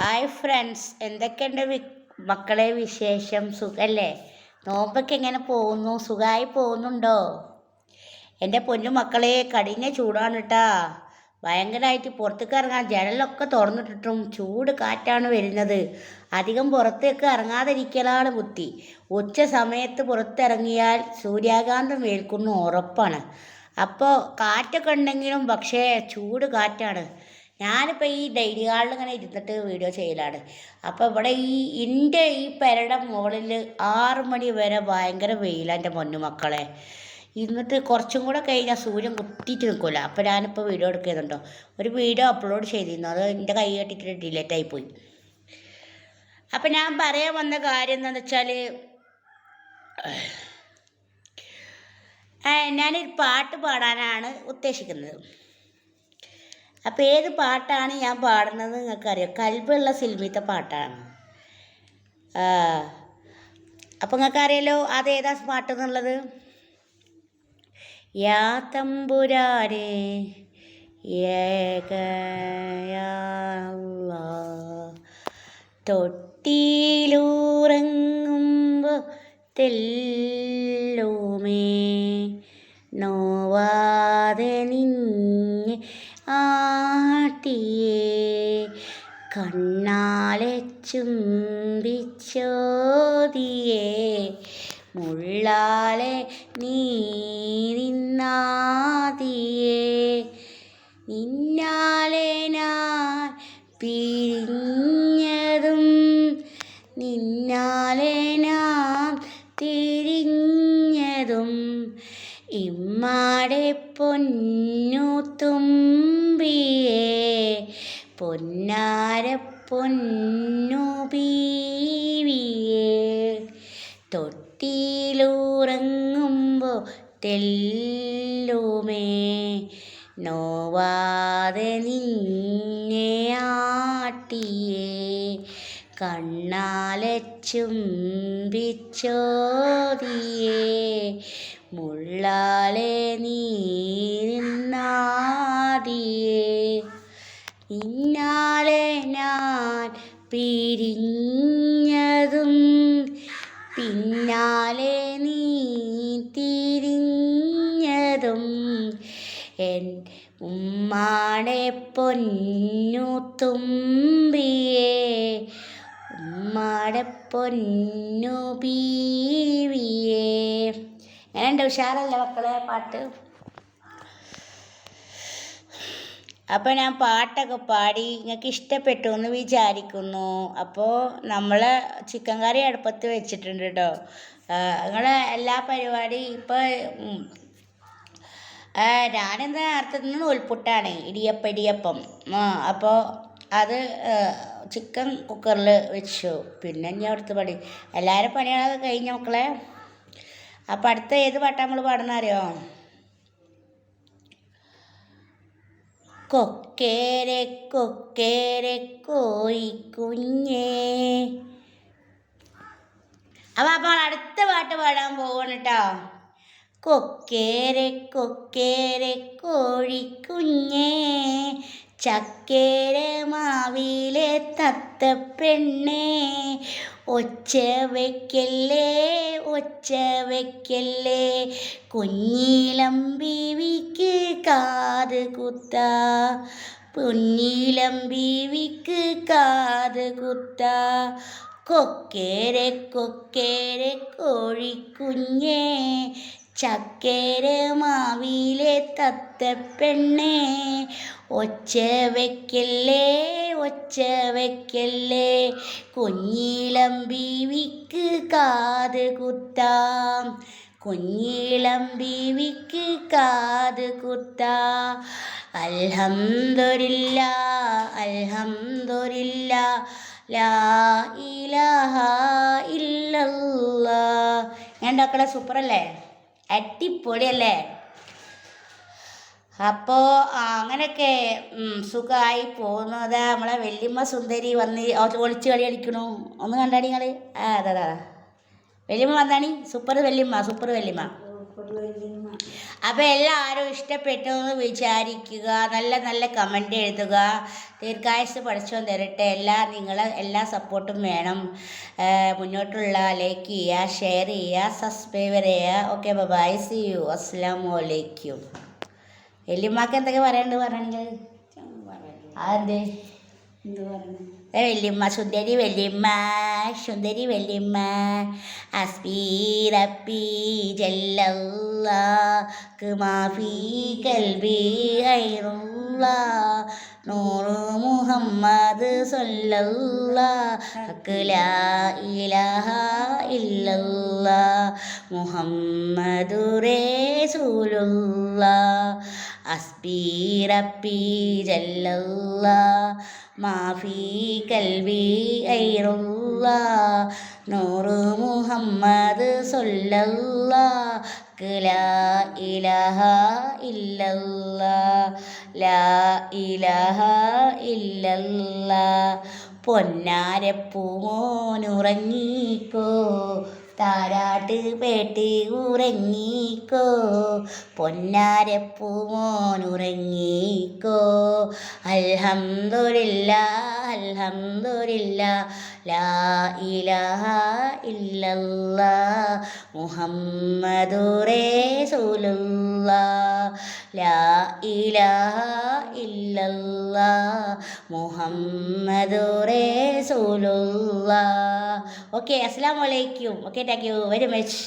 Hi friends, എന്തൊക്കെയുണ്ട് മക്കളെ വിശേഷം? സുഖല്ലേ? നോമ്പൊക്കെ എങ്ങനെ പോകുന്നു? സുഖമായി പോകുന്നുണ്ടോ? എൻ്റെ പൊന്നു മക്കളെ, കഠിന ചൂടാണ് കേട്ടാ. ഭയങ്കരമായിട്ട് പുറത്തേക്ക് ഇറങ്ങാൻ ജനലൊക്കെ തുറന്നിട്ടിട്ടും ചൂട് കാറ്റാണ് വരുന്നത്. അധികം പുറത്തേക്ക് ഇറങ്ങാതിരിക്കലാണ് ബുദ്ധി. ഉച്ച സമയത്ത് പുറത്തിറങ്ങിയാൽ സൂര്യാഘാതം ഏൽക്കുന്നു ഉറപ്പാണ്. അപ്പോൾ കാറ്റൊക്കെ ഉണ്ടെങ്കിലും പക്ഷേ ചൂട് കാറ്റാണ്. ഞാനിപ്പോൾ ഈ ഡെയിലി ഹാളിൽ ഇങ്ങനെ ഇരുന്നിട്ട് വീഡിയോ ചെയ്യലാണ്. അപ്പോൾ ഇവിടെ ഈ പെരയുടെ മുകളിൽ 6 മണി വരെ ഭയങ്കര വെയിലാണ് എൻ്റെ പൊന്നുമക്കളെ. എന്നിട്ട് കുറച്ചും കൂടെ കഴിഞ്ഞാൽ സൂര്യൻ കുത്തിയിട്ട് നിൽക്കില്ല. അപ്പോൾ ഞാനിപ്പോൾ വീഡിയോ എടുക്കുന്നുണ്ടോ, ഒരു വീഡിയോ അപ്ലോഡ് ചെയ്തിരുന്നു, അത് എൻ്റെ കൈ കെട്ടിയിട്ട് ഡിലേറ്റ് ആയിപ്പോയി. അപ്പം ഞാൻ പറയാൻ വന്ന കാര്യം എന്താണെന്ന് വെച്ചാൽ, ഞാനൊരു പാട്ട് പാടാനാണ് ഉദ്ദേശിക്കുന്നത്. അപ്പോൾ ഏത് പാട്ടാണ് ഞാൻ പാടുന്നത് നിങ്ങൾക്കറിയാം? കൽബുള്ള സിൽമിത്തെ പാട്ടാണ്. അപ്പോൾ നിങ്ങൾക്കറിയാലോ അതേതാ പാട്ട് എന്നുള്ളത്. യാ തമ്പുരാനെ ഏകയാ അല്ലാഹ്, തൊട്ടിയിലുറങ്ങുമ്പോൾ തെല്ലുമേ നോവാതെ നിന്നെ ആട്ടിയേ, കണ്ണാലെ ചുംബിച്ചോതിയേ, മുള്ളാലെ നീരിന്നാതിയേ, നിന്നാലെ ഞാൻ പിരിഞ്ഞതും നിന്നാലെ ഞാൻ തിരിഞ്ഞതും, ഇമ്മാടെ പൊന്നു തുമ്പിയേ, പൊന്നാര പൊന്നു ബീവിയേ, തൊട്ടിയിലുറങ്ങുമ്പോൾ തെല്ലുമേ നോവാതെ നിന്നെ ആട്ടിയേ, കണ്ണാലെ ചുംബിച്ചോതിയേ, മുള്ളാലെ നീരിന്നാതിയേ, നിന്നാലെ ഞാൻ പിരിഞ്ഞതും പിന്നാലെ നീ തിരിഞ്ഞതും, എൻ ഉമ്മാടെ പൊന്നു തുമ്പിയേ, ഉമ്മാടെ പൊന്നു ബീവിയേ. എങ്ങനെയുണ്ട്? ഉഷാറല്ലേ മക്കളെ പാട്ട്? അപ്പോൾ ഞാൻ പാട്ടൊക്കെ പാടി നിങ്ങൾക്ക് ഇഷ്ടപ്പെട്ടു എന്ന് വിചാരിക്കുന്നു. അപ്പോൾ നമ്മൾ ചിക്കൻ കറി അടുപ്പത്ത് വെച്ചിട്ടുണ്ട് കേട്ടോ. നിങ്ങളെ എല്ലാ പരിപാടി ഇപ്പോൾ ഞാനെന്താ നേരത്തെ നിന്ന് നൂൽപുട്ടാണ്, ഇടിയപ്പം. അപ്പോൾ അത് ചിക്കൻ കുക്കറിൽ വെച്ചു. പിന്നെ ഞാൻ അടുത്ത് പണി എല്ലാവരും പണികളൊക്കെ കഴിഞ്ഞ മക്കളെ. അപ്പോൾ അടുത്ത ഏത് പാട്ടാണ് നമ്മൾ പാടുന്നറിയോ? കൊക്കേരെ കൊക്കേരെ കോഴിക്കുഞ്ഞേ. അപ്പോൾ അടുത്ത പാട്ട് പാടാൻ പോവാണ് കേട്ടോ. കൊക്കേരെ കൊക്കേരെ കോഴിക്കുഞ്ഞേ, ചക്കേര മാവിലെ തത്തപ്പെണ്ണേ, ഒച്ച വയ്ക്കല്ലേ ഒച്ച വയ്ക്കല്ലേ, കുഞ്ഞീലം ബീവിക്ക് കാത് കുത്താ, കുഞ്ഞീലം ബീവിക്ക് കാത് കുത്താ, കൊക്കേരെ കൊക്കേരെ കോഴിക്കുഞ്ഞേ, ചക്കേര മാവിലെ തത്തപ്പെണ്ണേ, ഒച്ച വയ്ക്കല്ലേ ഒച്ച വയ്ക്കല്ലേ, കുഞ്ഞീലം ബീവിക്ക് കാത് കുത്താം, കുഞ്ഞീലം ബീവിക്ക് കാത് കുത്താ. അൽഹംദുലില്ലാ അൽഹംദുലില്ലാ ലാ ഇലാഹ ഇല്ലല്ലാഹ്. ഞാൻ ഉണ്ടാക്കണ സൂപ്പറല്ലേ? അടിപൊളിയല്ലേ? അപ്പോൾ അങ്ങനെയൊക്കെ സുഖമായി പോകുന്നത്. നമ്മളെ വല്യമ്മ സുന്ദരി വന്ന് ഒളിച്ച് കളി അടിക്കണു. ഒന്ന് കണ്ടാടി നിങ്ങൾ? അതാ വല്യമ്മ വന്നാണി. സൂപ്പർ വല്യമ്മ. അപ്പോൾ എല്ലാവരും ഇഷ്ടപ്പെട്ടു എന്ന് വിചാരിക്കുക. നല്ല നല്ല കമൻ്റ് എഴുതുക. ദീർഘായുസ്സ് പഠിച്ചോ തരട്ടെ. നിങ്ങളെ എല്ലാ സപ്പോർട്ടും വേണം. മുന്നോട്ടുള്ള ലൈക്ക് ചെയ്യുക, ഷെയർ ചെയ്യുക, സബ്സ്ക്രൈബ് ചെയ്യുക. Okay, bye, see you. അസ്സലാമു അലൈക്കും. വല്യമ്മക്ക് എന്തൊക്കെ പറയണ്ട് പറയണെങ്കിൽ അതെന്തേ വല്യമ്മ സുന്ദരി വല്യമ്മ അസ്ബി റബ്ബി ജല്ലല്ലാഹ് മാഫി കൽബി ഖൈറുല്ലാഹ് നൂറ് മുഹമ്മദ് സ്വല്ലല്ലാഹ് ലാ ഇലാഹ ഇല്ലല്ലാഹ് മുഹമ്മദുർ റസൂലുള്ളാഹ് അസ്ബി റബ്ബി ജല്ലല്ലാഹ് മാഫി കൽബി ഖൈറുല്ലാഹ് നൂറ് മുഹമ്മദ് സ്വല്ലല്ലാഹ് ലാ ഇലാഹ ഇല്ലല്ലാഹ് ലാ ഇലാഹ ഇല്ലല്ലാഹ് പൊന്നാരപ്പൂമോനുറങ്ങിക്കോ താരാട്ട് പേട്ട് ഉറങ്ങിക്കോ പൊന്നാരപ്പൂമോനുറങ്ങിക്കോ അൽഹംദുലില്ലാ ലാ ഇലാഹ ഇല്ലല്ലാഹ് മുഹമ്മദുർ റസൂലുള്ളാഹ് ലാ ഇലാഹ ഇല്ലല്ലാഹ് മുഹമ്മദുർ റസൂലുള്ളാഹ്. ഓക്കെ, അസ്സലാമു അലൈക്കും. Okay, thank you very much.